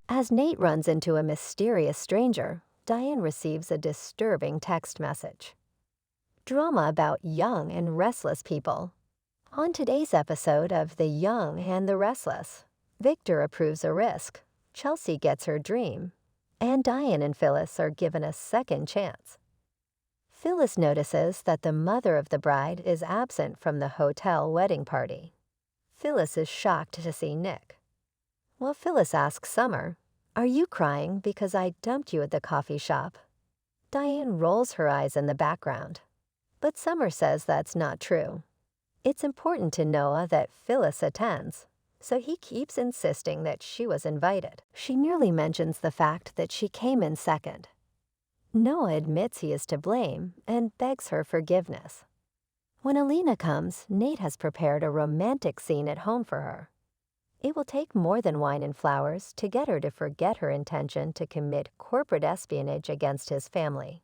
As Nate runs into a mysterious stranger, Diane receives a disturbing text message. Drama about young and restless people. On today's episode of The Young and the Restless, Victor approves a risk, Chelsea gets her dream, and Diane and Phyllis are given a second chance. Phyllis notices that the mother of the bride is absent from the hotel wedding party. Phyllis is shocked to see Nick. Well, Phyllis asks Summer, "Are you crying because I dumped you at the coffee shop?" Diane rolls her eyes in the background, but Summer says that's not true. It's important to Noah that Phyllis attends, so he keeps insisting that she was invited. She merely mentions the fact that she came in second. Noah admits he is to blame and begs her forgiveness. When Alina comes, Nate has prepared a romantic scene at home for her. It will take more than wine and flowers to get her to forget her intention to commit corporate espionage against his family.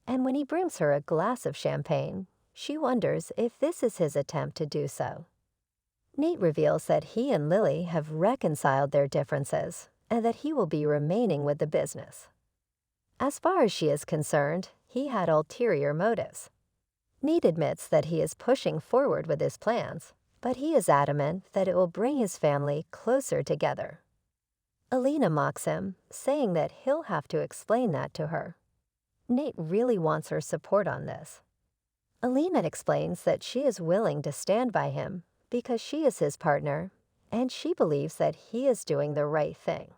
And when he brings her a glass of champagne, she wonders if this is his attempt to do so. Nate reveals that he and Lily have reconciled their differences and that he will be remaining with the business. As far as she is concerned, he had ulterior motives. Nate admits that he is pushing forward with his plans, but he is adamant that it will bring his family closer together. Alina mocks him, saying that he'll have to explain that to her. Nate really wants her support on this. Alina explains that she is willing to stand by him because she is his partner, and she believes that he is doing the right thing.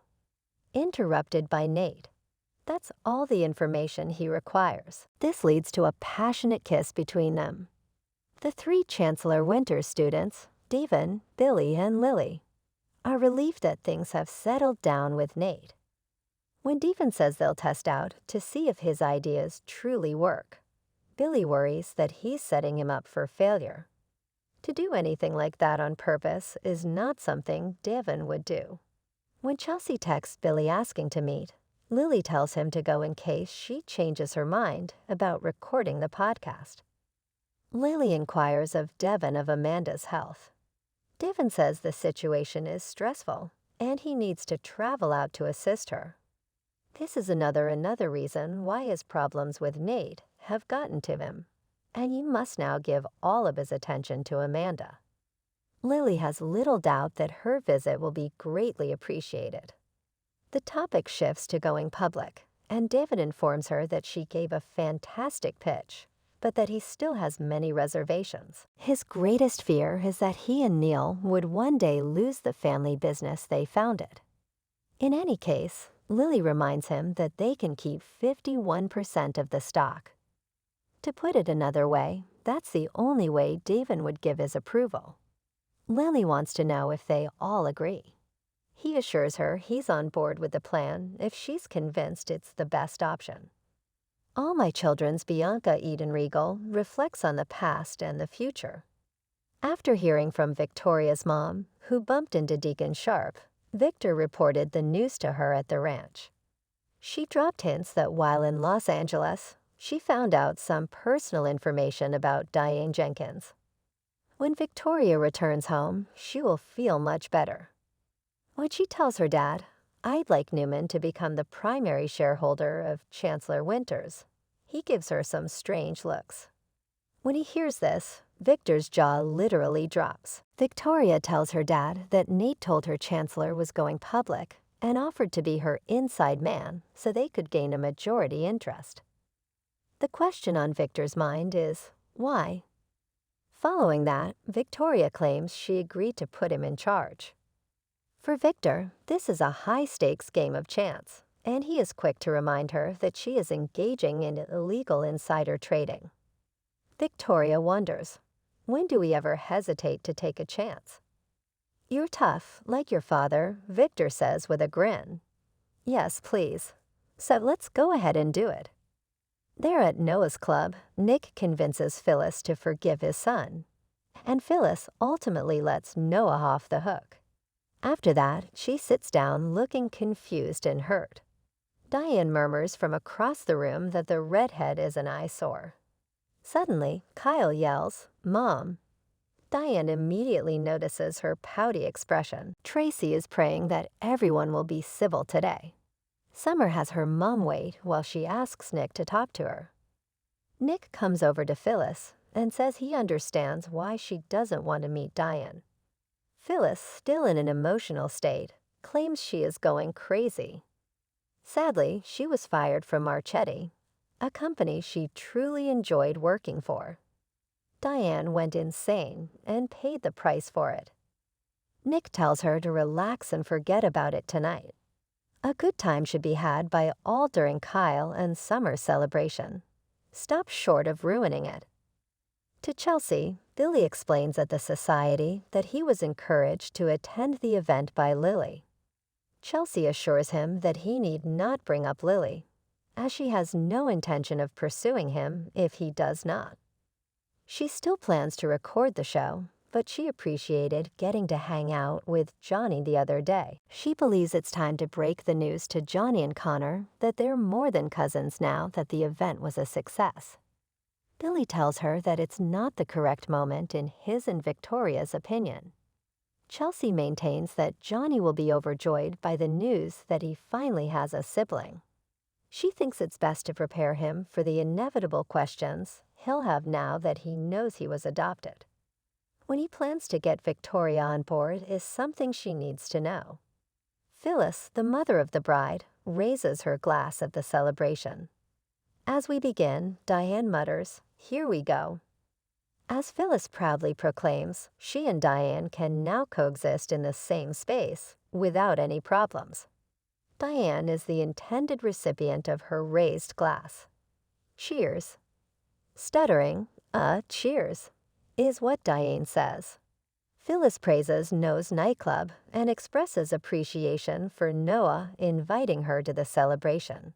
Interrupted by Nate. That's all the information he requires. This leads to a passionate kiss between them. The three Chancellor Winters students, Devon, Billy, and Lily, are relieved that things have settled down with Nate. When Devon says they'll test out to see if his ideas truly work, Billy worries that he's setting him up for failure. To do anything like that on purpose is not something Devon would do. When Chelsea texts Billy asking to meet, Lily tells him to go in case she changes her mind about recording the podcast. Lily inquires of Devon of Amanda's health. Devon says the situation is stressful, and he needs to travel out to assist her. This is another reason why his problems with Nate have gotten to him, and he must now give all of his attention to Amanda. Lily has little doubt that her visit will be greatly appreciated. The topic shifts to going public, and David informs her that she gave a fantastic pitch, but that he still has many reservations. His greatest fear is that he and Neil would one day lose the family business they founded. In any case, Lily reminds him that they can keep 51% of the stock. To put it another way, that's the only way David would give his approval. Lily wants to know if they all agree. He assures her he's on board with the plan if she's convinced it's the best option. All My Children's Bianca Eden Regal reflects on the past and the future. After hearing from Victoria's mom, who bumped into Deacon Sharp, Victor reported the news to her at the ranch. She dropped hints that while in Los Angeles, she found out some personal information about Diane Jenkins. When Victoria returns home, she will feel much better. When she tells her dad, "I'd like Newman to become the primary shareholder of Chancellor Winters," he gives her some strange looks. When he hears this, Victor's jaw literally drops. Victoria tells her dad that Nate told her Chancellor was going public and offered to be her inside man so they could gain a majority interest. The question on Victor's mind is, why? Following that, Victoria claims she agreed to put him in charge. For Victor, this is a high-stakes game of chance, and he is quick to remind her that she is engaging in illegal insider trading. Victoria wonders, when do we ever hesitate to take a chance? "You're tough, like your father," Victor says with a grin. "Yes, please. So let's go ahead and do it." There at Noah's club, Nick convinces Phyllis to forgive his son, and Phyllis ultimately lets Noah off the hook. After that, she sits down looking confused and hurt. Diane murmurs from across the room that the redhead is an eyesore. Suddenly, Kyle yells, "Mom!" Diane immediately notices her pouty expression. Tracy is praying that everyone will be civil today. Summer has her mom wait while she asks Nick to talk to her. Nick comes over to Phyllis and says he understands why she doesn't want to meet Diane. Phyllis, still in an emotional state, claims she is going crazy. Sadly, she was fired from Marchetti, a company she truly enjoyed working for. Diane went insane and paid the price for it. Nick tells her to relax and forget about it tonight. A good time should be had by all during Kyle and Summer's celebration. Stop short of ruining it. To Chelsea, Billy explains at the society that he was encouraged to attend the event by Lily. Chelsea assures him that he need not bring up Lily, as she has no intention of pursuing him if he does not. She still plans to record the show, but she appreciated getting to hang out with Johnny the other day. She believes it's time to break the news to Johnny and Connor that they're more than cousins now that the event was a success. Billy tells her that it's not the correct moment in his and Victoria's opinion. Chelsea maintains that Johnny will be overjoyed by the news that he finally has a sibling. She thinks it's best to prepare him for the inevitable questions he'll have now that he knows he was adopted. When he plans to get Victoria on board is something she needs to know. Phyllis, the mother of the bride, raises her glass at the celebration. As we begin, Diane mutters, "Here we go." As Phyllis proudly proclaims, she and Diane can now coexist in the same space without any problems. Diane is the intended recipient of her raised glass. Cheers. Stuttering, cheers, is what Diane says. Phyllis praises Noah's nightclub and expresses appreciation for Noah inviting her to the celebration.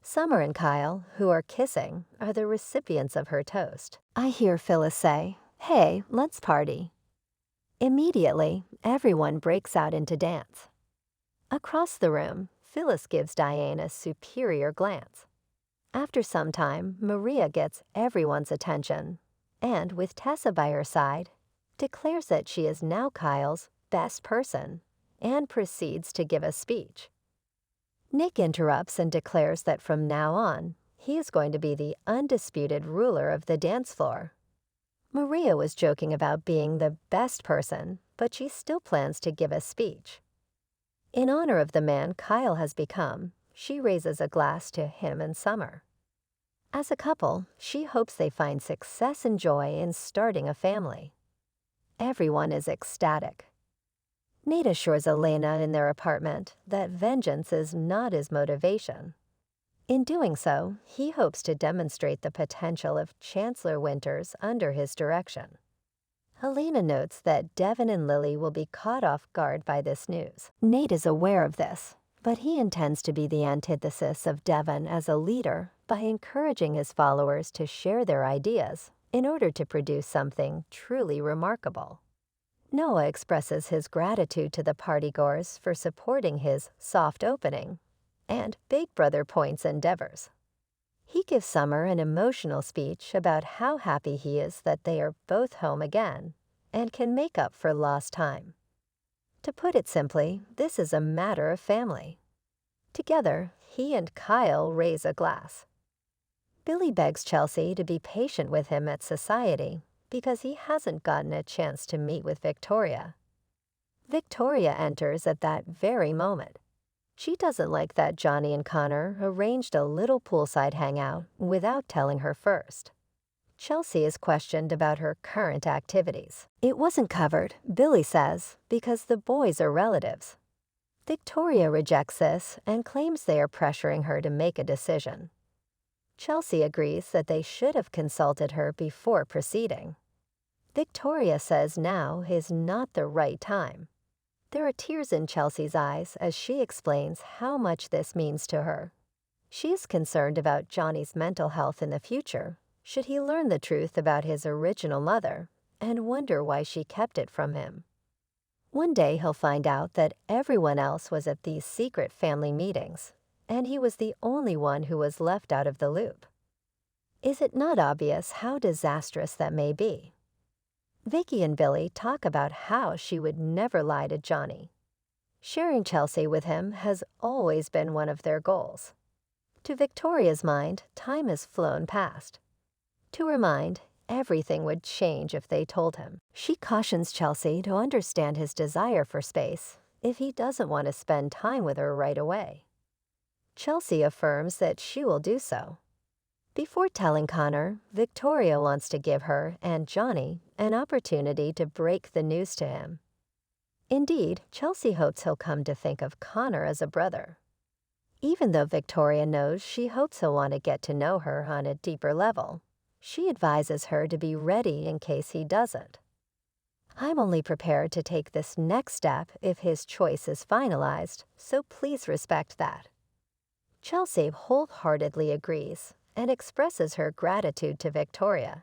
Summer and Kyle, who are kissing, are the recipients of her toast. I hear Phyllis say, "Hey, let's party." Immediately, everyone breaks out into dance. Across the room, Phyllis gives Diane a superior glance. After some time, Maria gets everyone's attention, and with Tessa by her side, declares that she is now Kyle's best person, and proceeds to give a speech. Nick interrupts and declares that from now on, he is going to be the undisputed ruler of the dance floor. Maria was joking about being the best person, but she still plans to give a speech. In honor of the man Kyle has become, she raises a glass to him and Summer. As a couple, she hopes they find success and joy in starting a family. Everyone is ecstatic. Nate assures Elena in their apartment that vengeance is not his motivation. In doing so, he hopes to demonstrate the potential of Chancellor Winters under his direction. Helena notes that Devin and Lily will be caught off guard by this news. Nate is aware of this, but he intends to be the antithesis of Devin as a leader by encouraging his followers to share their ideas in order to produce something truly remarkable. Noah expresses his gratitude to the partygoers for supporting his soft opening, and Big Brother points endeavors. He gives Summer an emotional speech about how happy he is that they are both home again and can make up for lost time. To put it simply, this is a matter of family. Together, he and Kyle raise a glass. Billy begs Chelsea to be patient with him at society because he hasn't gotten a chance to meet with Victoria. Victoria enters at that very moment. She doesn't like that Johnny and Connor arranged a little poolside hangout without telling her first. Chelsea is questioned about her current activities. It wasn't covered, Billy says, because the boys are relatives. Victoria rejects this and claims they are pressuring her to make a decision. Chelsea agrees that they should have consulted her before proceeding. Victoria says now is not the right time. There are tears in Chelsea's eyes as she explains how much this means to her. She is concerned about Johnny's mental health in the future, should he learn the truth about his original mother, and wonder why she kept it from him. One day he'll find out that everyone else was at these secret family meetings, and he was the only one who was left out of the loop. Is it not obvious how disastrous that may be? Vicky and Billy talk about how she would never lie to Johnny. Sharing Chelsea with him has always been one of their goals. To Victoria's mind, time has flown past. To her mind, everything would change if they told him. She cautions Chelsea to understand his desire for space if he doesn't want to spend time with her right away. Chelsea affirms that she will do so. Before telling Connor, Victoria wants to give her and Johnny an opportunity to break the news to him. Indeed, Chelsea hopes he'll come to think of Connor as a brother. Even though Victoria knows she hopes he'll want to get to know her on a deeper level, she advises her to be ready in case he doesn't. I'm only prepared to take this next step if his choice is finalized, so please respect that. Chelsea wholeheartedly agrees and expresses her gratitude to Victoria.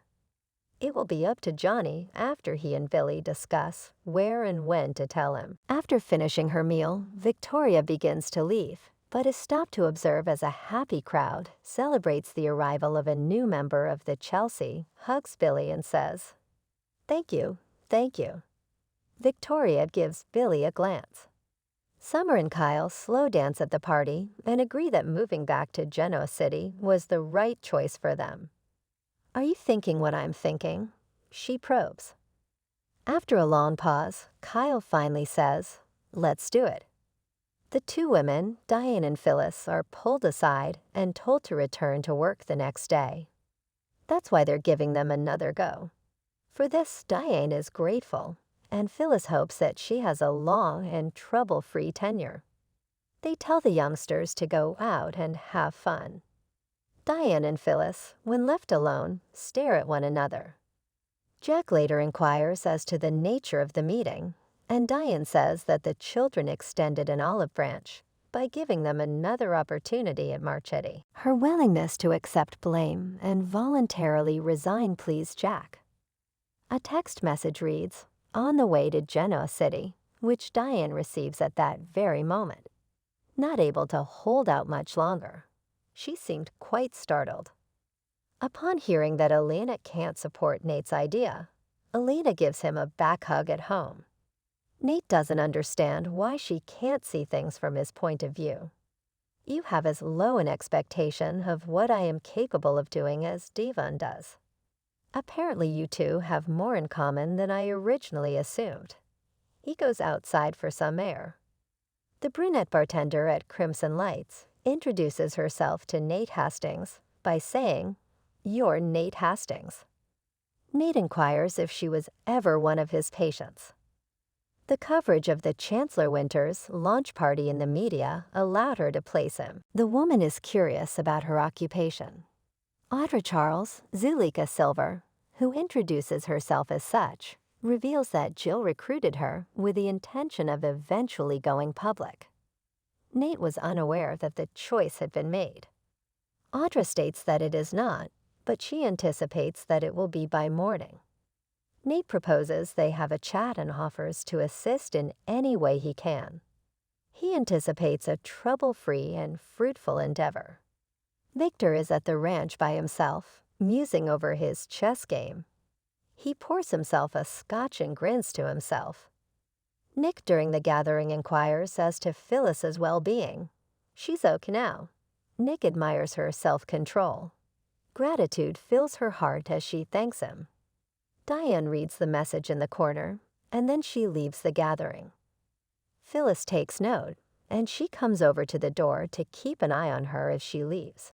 It will be up to Johnny after he and Billy discuss where and when to tell him. After finishing her meal, Victoria begins to leave, but is stopped to observe as a happy crowd celebrates the arrival of a new member of the Chelsea, hugs Billy and says, "Thank you, thank you." Victoria gives Billy a glance. Summer and Kyle slow dance at the party and agree that moving back to Genoa City was the right choice for them. "Are you thinking what I'm thinking?" she probes. After a long pause, Kyle finally says, "Let's do it." The two women, Diane and Phyllis, are pulled aside and told to return to work the next day. That's why they're giving them another go. For this, Diane is grateful, and Phyllis hopes that she has a long and trouble-free tenure. They tell the youngsters to go out and have fun. Diane and Phyllis, when left alone, stare at one another. Jack later inquires as to the nature of the meeting, and Diane says that the children extended an olive branch by giving them another opportunity at Marchetti. Her willingness to accept blame and voluntarily resign pleased Jack. A text message reads, "On the way to Genoa City," which Diane receives at that very moment. Not able to hold out much longer, she seemed quite startled. Upon hearing that Elena can't support Nate's idea, Elena gives him a back hug at home. Nate doesn't understand why she can't see things from his point of view. "You have as low an expectation of what I am capable of doing as Devon does. Apparently you two have more in common than I originally assumed." He goes outside for some air. The brunette bartender at Crimson Lights introduces herself to Nate Hastings by saying, "You're Nate Hastings." Nate inquires if she was ever one of his patients. The coverage of the Chancellor Winters launch party in the media allowed her to place him. The woman is curious about her occupation. Audra Charles, Zulika Silver, who introduces herself as such, reveals that Jill recruited her with the intention of eventually going public. Nate was unaware that the choice had been made. Audra states that it is not, but she anticipates that it will be by morning. Nate proposes they have a chat and offers to assist in any way he can. He anticipates a trouble-free and fruitful endeavor. Victor is at the ranch by himself, musing over his chess game. He pours himself a scotch and grins to himself. Nick during the gathering inquires as to Phyllis's well-being. She's okay now. Nick admires her self-control. Gratitude fills her heart as she thanks him. Diane reads the message in the corner, and then she leaves the gathering. Phyllis takes note, and she comes over to the door to keep an eye on her as she leaves.